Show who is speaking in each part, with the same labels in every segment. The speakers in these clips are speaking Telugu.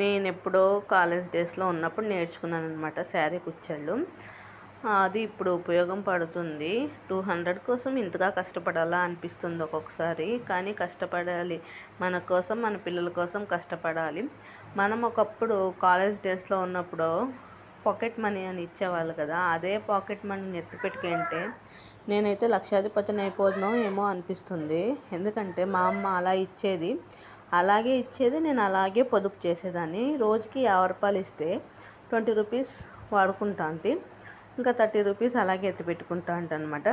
Speaker 1: నేను ఎప్పుడో కాలేజ్ డేస్లో ఉన్నప్పుడు నేర్చుకున్నాను అనమాట శారీ కుచ్చెళ్ళు. అది ఇప్పుడు ఉపయోగం పడుతుంది. 200 కోసం ఇంతగా కష్టపడాలా అనిపిస్తుంది ఒక్కొక్కసారి. కానీ కష్టపడాలి, మన కోసం మన పిల్లల కోసం కష్టపడాలి. మనం ఒకప్పుడు కాలేజ్ డేస్లో ఉన్నప్పుడు పాకెట్ మనీ అని ఇచ్చేవాళ్ళు కదా, అదే పాకెట్ మనీని ఎత్తిపెట్టుకుంటే నేనైతే లక్షాధిపతిని అయిపోదునో ఏమో అనిపిస్తుంది. ఎందుకంటే మా అమ్మ అలా ఇచ్చేది, నేను అలాగే పొదుపు చేసేదాన్ని. రోజుకి 50 రూపాయలు ఇస్తే 20 రూపీస్ వాడుకుంటా అంటే ఇంకా 30 రూపీస్ అలాగే ఎత్తి పెట్టుకుంటా అనమాట.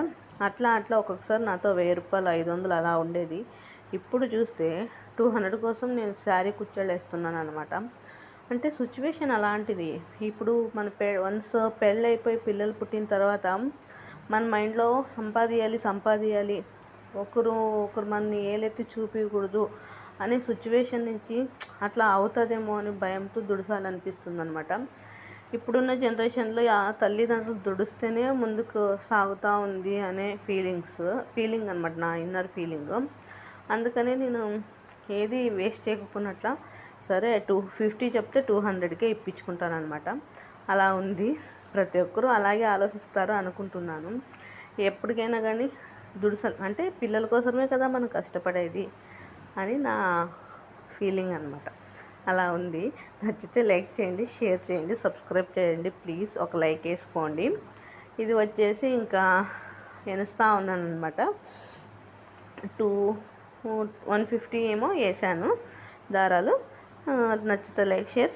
Speaker 1: అట్లా ఒక్కొక్కసారి నాతో 1000 రూపాయలు, 500 అలా ఉండేది. ఇప్పుడు చూస్తే 200 కోసం నేను శారీ కుచ్చెళ్ళు వేస్తున్నాను అనమాట. అంటే సిచ్యువేషన్ అలాంటిది. ఇప్పుడు మన వన్స్ పెళ్ళి అయిపోయి పిల్లలు పుట్టిన తర్వాత మన మైండ్లో సంపాదించాలి, ఒకరు మనని ఏలెత్తి చూపించకూడదు అనే సిచ్యువేషన్ నుంచి అట్లా అవుతుందేమో అని భయంతో దుడసాలనిపిస్తుంది అనమాట. ఇప్పుడున్న జనరేషన్లో తల్లిదండ్రులు దుడిస్తేనే ముందుకు సాగుతూ ఉంది అనే ఫీలింగ్ అనమాట, నా ఇన్నర్ ఫీలింగ్. అందుకనే నేను ఏది వేస్ట్ చేయకపోయినట్లా సరే 250 చెప్తే 200కే ఇప్పించుకుంటాను అనమాట. అలా ఉంది. ప్రతి ఒక్కరూ అలాగే ఆలోచిస్తారు అనుకుంటున్నాను. ఎప్పటికైనా కానీ అంటే పిల్లల కోసమే కదా మనం కష్టపడేది అని నా ఫీలింగ్ అనమాట. అలా ఉంది. నచ్చితే లైక్ చేయండి, షేర్ చేయండి, సబ్స్క్రైబ్ చేయండి ప్లీజ్. ఒక లైక్ వేసుకోండి. ఇది వచ్చేసి ఇంకా ఎనుస్తూ ఉన్నాను అనమాట. 150 ఏమో వేసాను దారాలు. నచ్చితే లైక్, షేర్,